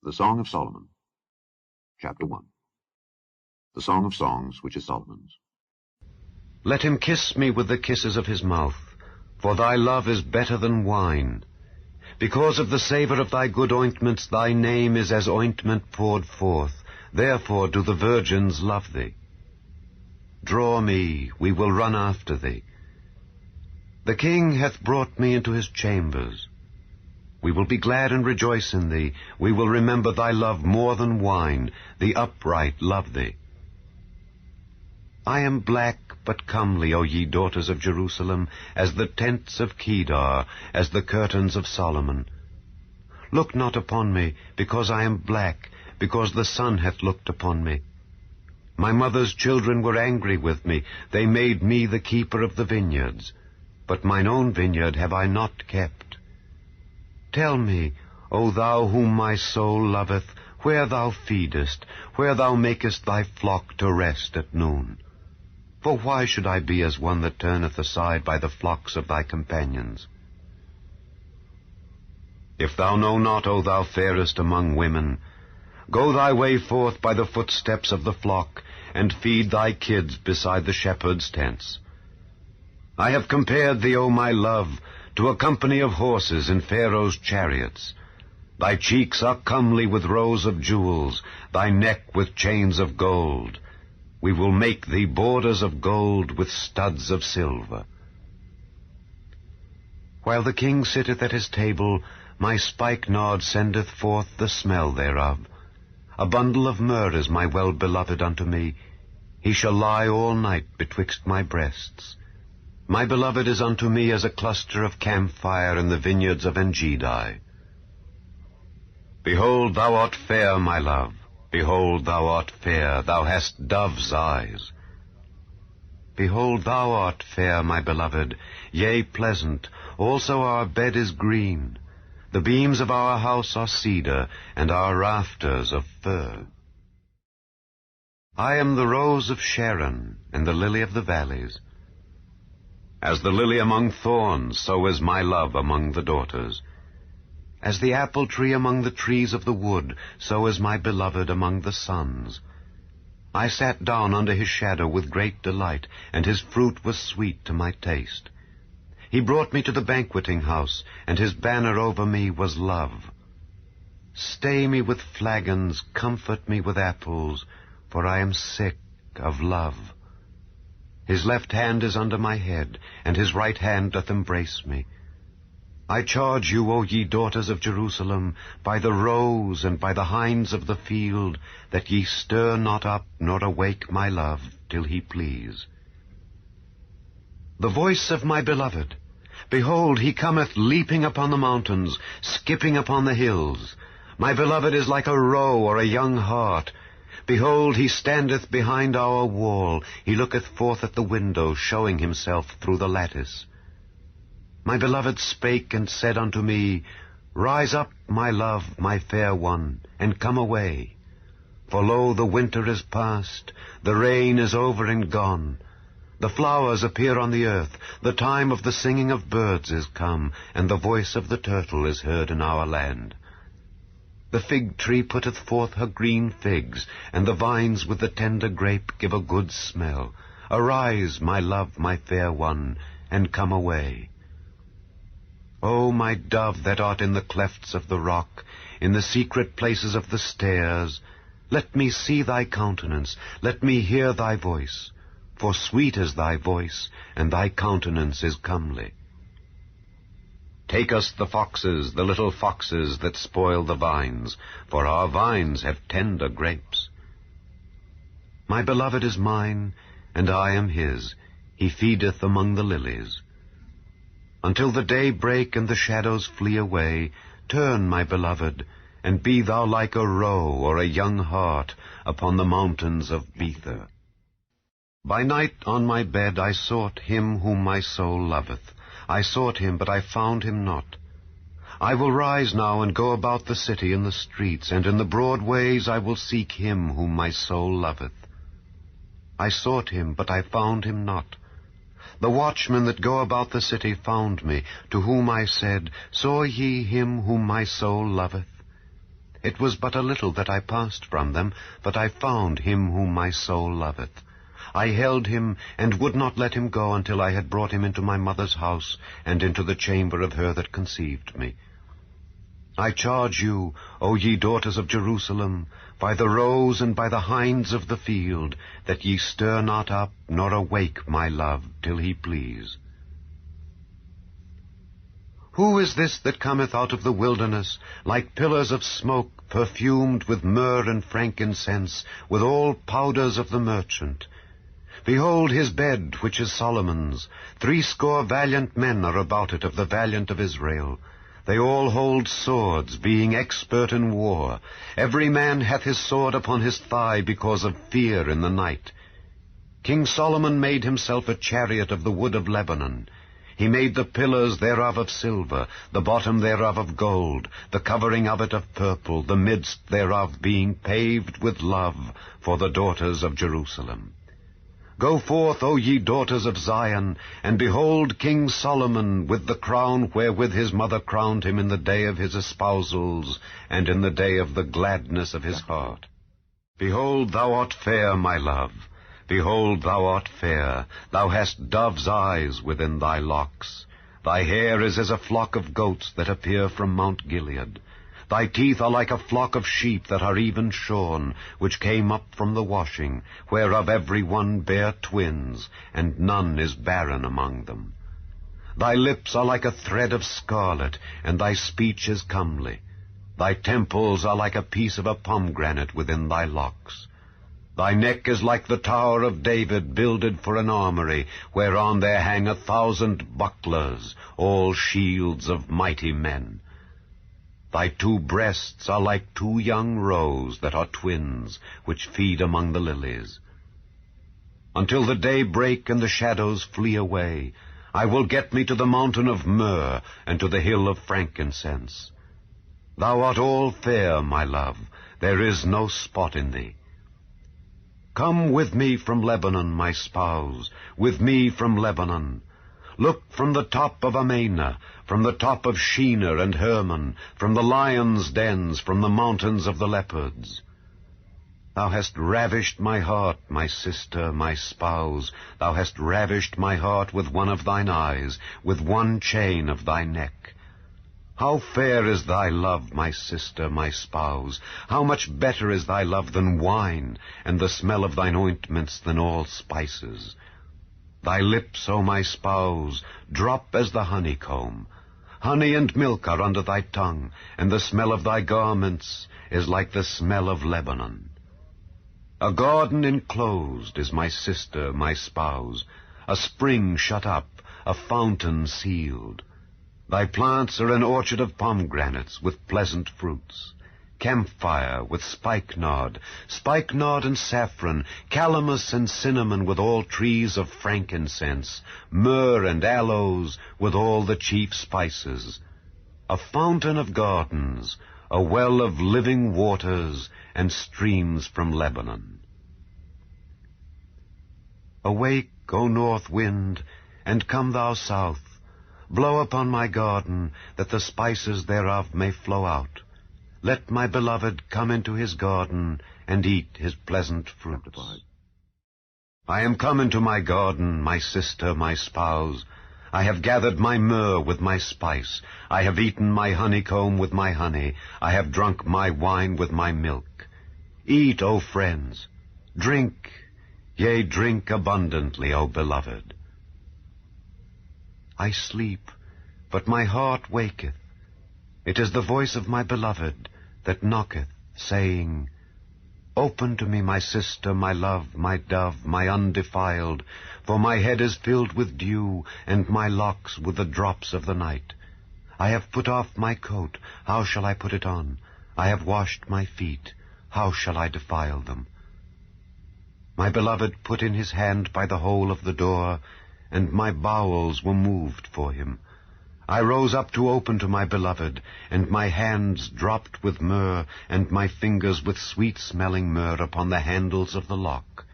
The Song of Solomon. Chapter 1. The Song of Songs, which is Solomon's. Let him kiss me with the kisses of his mouth, for thy love is better than wine. Because of the savour of thy good ointments, thy name is as ointment poured forth. Therefore do the virgins love thee. Draw me, we will run after thee. The king hath brought me into his chambers. We will be glad and rejoice in thee. We will remember thy love more than wine. The upright love thee. I am black but comely, O ye daughters of Jerusalem, as the tents of Kedar, as the curtains of Solomon. Look not upon me, because I am black, because the sun hath looked upon me. My mother's children were angry with me. They made me the keeper of the vineyards. But mine own vineyard have I not kept. Tell me, O thou whom my soul loveth, where thou feedest, where thou makest thy flock to rest at noon. For why should I be as one that turneth aside by the flocks of thy companions? If thou know not, O thou fairest among women, go thy way forth by the footsteps of the flock, and feed thy kids beside the shepherds' tents. I have compared thee, O my love, to a company of horses in Pharaoh's chariots. Thy cheeks are comely with rows of jewels, thy neck with chains of gold. We will make thee borders of gold with studs of silver. While the king sitteth at his table, my spikenard sendeth forth the smell thereof. A bundle of myrrh is my well-beloved unto me. He shall lie all night betwixt my breasts. My beloved is unto me as a cluster of camphire in the vineyards of Engedi. Behold, thou art fair, my love. Behold, thou art fair. Thou hast dove's eyes. Behold, thou art fair, my beloved, yea, pleasant. Also our bed is green. The beams of our house are cedar, and our rafters of fir. I am the rose of Sharon, and the lily of the valleys. As the lily among thorns, so is my love among the daughters. As the apple tree among the trees of the wood, so is my beloved among the sons. I sat down under his shadow with great delight, and his fruit was sweet to my taste. He brought me to the banqueting house, and his banner over me was love. Stay me with flagons, comfort me with apples, for I am sick of love. His left hand is under my head, and his right hand doth embrace me. I charge you, O ye daughters of Jerusalem, by the roes and by the hinds of the field, that ye stir not up nor awake my love, till he please. The voice of my beloved, behold, he cometh leaping upon the mountains, skipping upon the hills. My beloved is like a roe or a young hart. Behold, he standeth behind our wall. He looketh forth at the window, showing himself through the lattice. My beloved spake and said unto me, Rise up, my love, my fair one, and come away. For lo, the winter is past, the rain is over and gone. The flowers appear on the earth, the time of the singing of birds is come, and the voice of the turtle is heard in our land. The fig tree putteth forth her green figs, and the vines with the tender grape give a good smell. Arise, my love, my fair one, and come away. O my dove that art in the clefts of the rock, in the secret places of the stairs, let me see thy countenance, let me hear thy voice. For sweet is thy voice, and thy countenance is comely. Take us the foxes, the little foxes that spoil the vines, for our vines have tender grapes. My beloved is mine, and I am his. He feedeth among the lilies. Until the day break and the shadows flee away, turn, my beloved, and be thou like a roe or a young hart upon the mountains of Bether. By night on my bed I sought him whom my soul loveth. I sought him, but I found him not. I will rise now and go about the city in the streets, and in the broad ways I will seek him whom my soul loveth. I sought him, but I found him not. The watchmen that go about the city found me, to whom I said, Saw ye him whom my soul loveth? It was but a little that I passed from them, but I found him whom my soul loveth. I held him, and would not let him go until I had brought him into my mother's house, and into the chamber of her that conceived me. I charge you, O ye daughters of Jerusalem, by the roes and by the hinds of the field, that ye stir not up, nor awake my love, till he please. Who is this that cometh out of the wilderness, like pillars of smoke, perfumed with myrrh and frankincense, with all powders of the merchant? Behold his bed, which is Solomon's. 60 valiant men are about it of the valiant of Israel. They all hold swords, being expert in war. Every man hath his sword upon his thigh because of fear in the night. King Solomon made himself a chariot of the wood of Lebanon. He made the pillars thereof of silver, the bottom thereof of gold, the covering of it of purple, the midst thereof being paved with love for the daughters of Jerusalem. Go forth, O ye daughters of Zion, and behold King Solomon with the crown wherewith his mother crowned him in the day of his espousals, and in the day of the gladness of his heart. Behold, thou art fair, my love. Behold, thou art fair. Thou hast dove's eyes within thy locks. Thy hair is as a flock of goats that appear from Mount Gilead. Thy teeth are like a flock of sheep that are even shorn, which came up from the washing, whereof every one bare twins, and none is barren among them. Thy lips are like a thread of scarlet, and thy speech is comely. Thy temples are like a piece of a pomegranate within thy locks. Thy neck is like the tower of David, builded for an armory, whereon there hang 1,000 bucklers, all shields of mighty men. Thy 2 breasts are like 2 young roes that are twins, which feed among the lilies. Until the day break and the shadows flee away, I will get me to the mountain of myrrh, and to the hill of frankincense. Thou art all fair, my love, there is no spot in thee. Come with me from Lebanon, my spouse, with me from Lebanon. Look from the top of Amana, from the top of Shinar and Hermon, from the lions' dens, from the mountains of the leopards. Thou hast ravished my heart, my sister, my spouse. Thou hast ravished my heart with one of thine eyes, with one chain of thy neck. How fair is thy love, my sister, my spouse! How much better is thy love than wine, and the smell of thine ointments than all spices! Thy lips, O my spouse, drop as the honeycomb. Honey and milk are under thy tongue, and the smell of thy garments is like the smell of Lebanon. A garden enclosed is my sister, my spouse, a spring shut up, a fountain sealed. Thy plants are an orchard of pomegranates with pleasant fruits, camphire with spikenard and saffron, calamus and cinnamon with all trees of frankincense, myrrh and aloes with all the chief spices, a fountain of gardens, a well of living waters, and streams from Lebanon. Awake, O north wind, and come thou south. Blow upon my garden, that the spices thereof may flow out. Let my beloved come into his garden, and eat his pleasant fruits. I am come into my garden, my sister, my spouse. I have gathered my myrrh with my spice. I have eaten my honeycomb with my honey. I have drunk my wine with my milk. Eat, O friends. Drink, yea, drink abundantly, O beloved. I sleep, but my heart waketh. It is the voice of my beloved that knocketh, saying, Open to me, my sister, my love, my dove, my undefiled, for my head is filled with dew, and my locks with the drops of the night. I have put off my coat, how shall I put it on? I have washed my feet, how shall I defile them? My beloved put in his hand by the hole of the door, and my bowels were moved for him. I rose up to open to my beloved, and my hands dropped with myrrh, and my fingers with sweet-smelling myrrh upon the handles of the lock.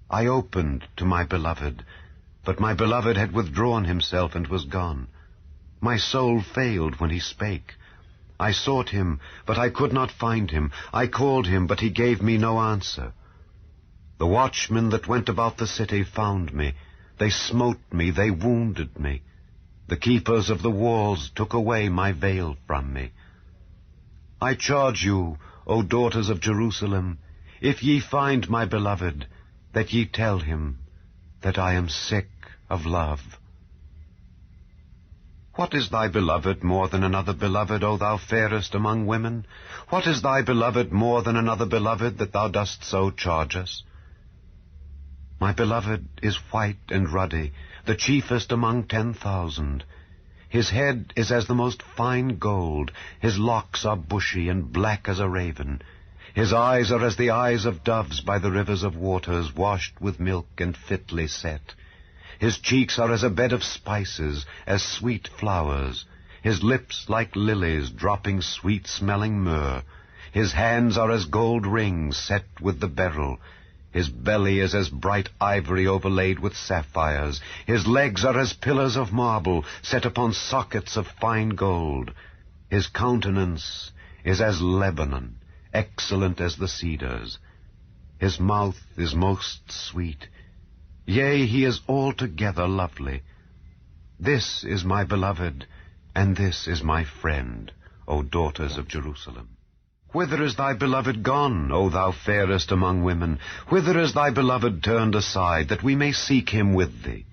I opened to my beloved, but my beloved had withdrawn himself and was gone. My soul failed when he spake. I sought him, but I could not find him. I called him, but he gave me no answer. The watchmen that went about the city found me. They smote me, they wounded me. The keepers of the walls took away my veil from me. I charge you, O daughters of Jerusalem, if ye find my beloved, that ye tell him that I am sick of love. What is thy beloved more than another beloved, O thou fairest among women? What is thy beloved more than another beloved, that thou dost so charge us? My beloved is white and ruddy, the chiefest among 10,000. His head is as the most fine gold, his locks are bushy and black as a raven. His eyes are as the eyes of doves by the rivers of waters, washed with milk and fitly set. His cheeks are as a bed of spices, as sweet flowers. His lips like lilies, dropping sweet-smelling myrrh. His hands are as gold rings set with the beryl. His belly is as bright ivory overlaid with sapphires. His legs are as pillars of marble, set upon sockets of fine gold. His countenance is as Lebanon, excellent as the cedars. His mouth is most sweet. Yea, he is altogether lovely. This is my beloved, and this is my friend, O daughters of Jerusalem. Whither is thy beloved gone, O thou fairest among women? Whither is thy beloved turned aside, that we may seek him with thee?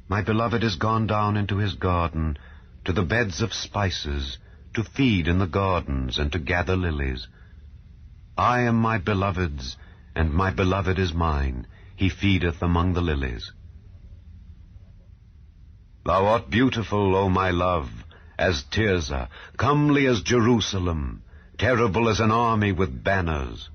My beloved is gone down into his garden, to the beds of spices, to feed in the gardens, and to gather lilies. I am my beloved's, and my beloved is mine. He feedeth among the lilies. Thou art beautiful, O my love, as Tirzah, comely as Jerusalem, terrible as an army with banners.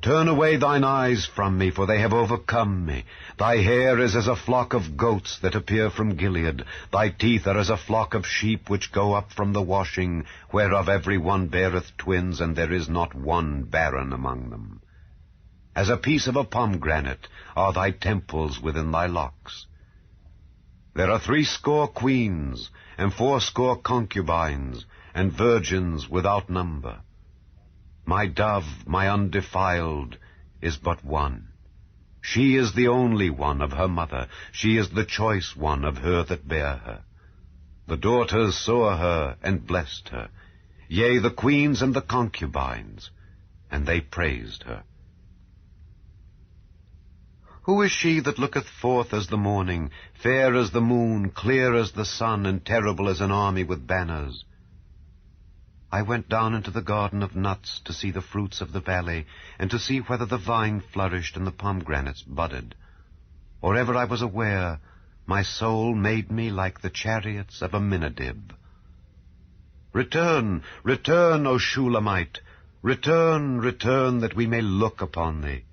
Turn away thine eyes from me, for they have overcome me. Thy hair is as a flock of goats that appear from Gilead. Thy teeth are as a flock of sheep which go up from the washing, whereof every one beareth twins, and there is not one barren among them. As a piece of a pomegranate are thy temples within thy locks. There are 80 queens, and 80 concubines, and virgins without number. My dove, my undefiled, is but one. She is the only one of her mother. She is the choice one of her that bare her. The daughters saw her and blessed her, yea, the queens and the concubines, and they praised her. Who is she that looketh forth as the morning, fair as the moon, clear as the sun, and terrible as an army with banners? I went down into the garden of nuts to see the fruits of the valley, and to see whether the vine flourished and the pomegranates budded. Or ever I was aware, my soul made me like the chariots of a Minadib. Return, return, O Shulamite! Return, return, that we may look upon thee.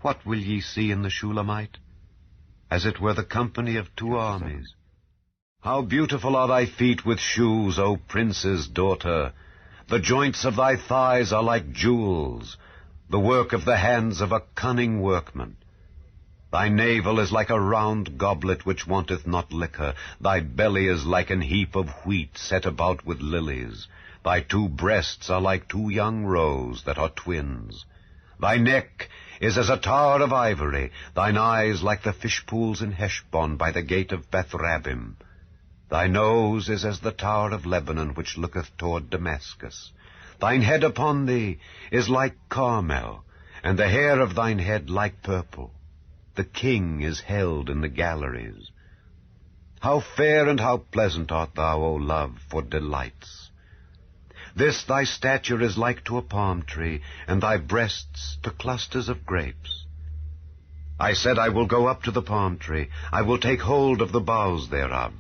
What will ye see in the Shulamite? As it were the company of 2 armies. How beautiful are thy feet with shoes, O prince's daughter! The joints of thy thighs are like jewels, the work of the hands of a cunning workman. Thy navel is like a round goblet which wanteth not liquor. Thy belly is like an heap of wheat set about with lilies. Thy 2 breasts are like 2 young roes that are twins. Thy neck is as a tower of ivory, thine eyes like the fish pools in Heshbon by the gate of Bethrabbim. Thy nose is as the tower of Lebanon which looketh toward Damascus. Thine head upon thee is like Carmel, and the hair of thine head like purple. The king is held in the galleries. How fair and how pleasant art thou, O love, for delights! This thy stature is like to a palm tree, and thy breasts to clusters of grapes. I said, I will go up to the palm tree, I will take hold of the boughs thereof.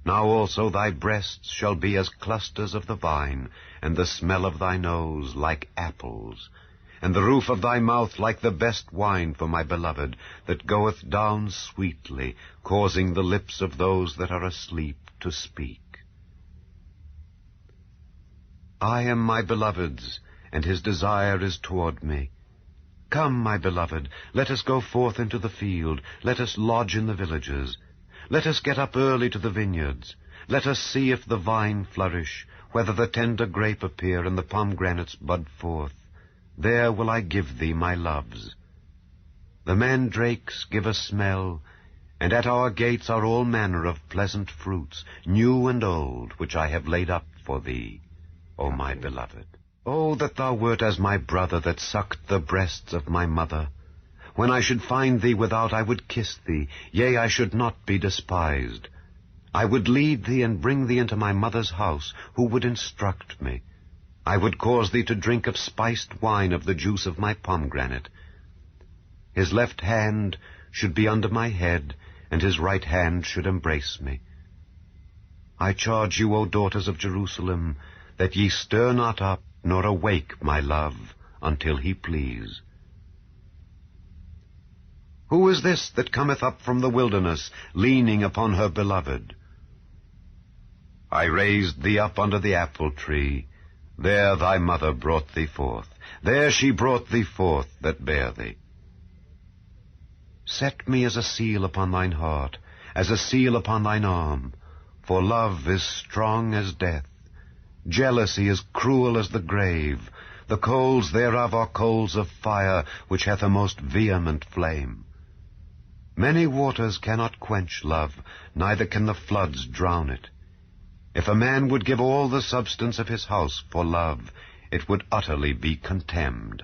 Now also thy breasts shall be as clusters of the vine, and the smell of thy nose like apples, and the roof of thy mouth like the best wine for my beloved, that goeth down sweetly, causing the lips of those that are asleep to speak. I am my beloved's, and his desire is toward me. Come, my beloved, let us go forth into the field, let us lodge in the villages. Let us get up early to the vineyards. Let us see if the vine flourish, whether the tender grape appear, and the pomegranates bud forth. There will I give thee my loves. The mandrakes give a smell, and at our gates are all manner of pleasant fruits, new and old, which I have laid up for thee, O my beloved. O that thou wert as my brother that sucked the breasts of my mother. When I should find thee without, I would kiss thee, yea, I should not be despised. I would lead thee and bring thee into my mother's house, who would instruct me. I would cause thee to drink of spiced wine of the juice of my pomegranate. His left hand should be under my head, and his right hand should embrace me. I charge you, O daughters of Jerusalem, that ye stir not up, nor awake my love, until he please. Who is this that cometh up from the wilderness, leaning upon her beloved? I raised thee up under the apple tree. There thy mother brought thee forth. There she brought thee forth that bare thee. Set me as a seal upon thine heart, as a seal upon thine arm, for love is strong as death. Jealousy is cruel as the grave. The coals thereof are coals of fire, which hath a most vehement flame. Many waters cannot quench love, neither can the floods drown it. If a man would give all the substance of his house for love, it would utterly be contemned.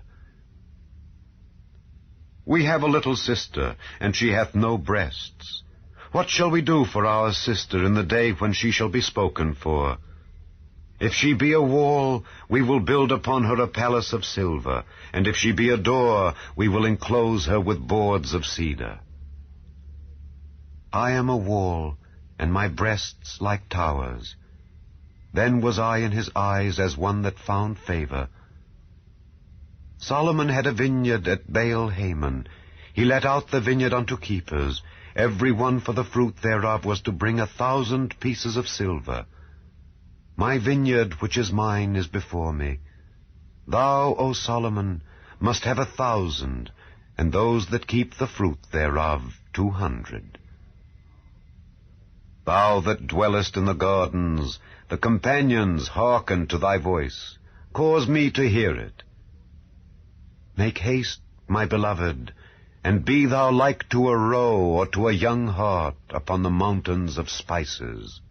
We have a little sister, and she hath no breasts. What shall we do for our sister in the day when she shall be spoken for? If she be a wall, we will build upon her a palace of silver, and if she be a door, we will enclose her with boards of cedar. I am a wall, and my breasts like towers. Then was I in his eyes as one that found favor. Solomon had a vineyard at Baal-Hamon. He let out the vineyard unto keepers. Every one for the fruit thereof was to bring 1,000 pieces of silver. My vineyard, which is mine, is before me. Thou, O Solomon, must have 1,000, and those that keep the fruit thereof 200. Thou that dwellest in the gardens, the companions hearken to thy voice. Cause me to hear it. Make haste, my beloved, and be thou like to a roe or to a young hart upon the mountains of spices.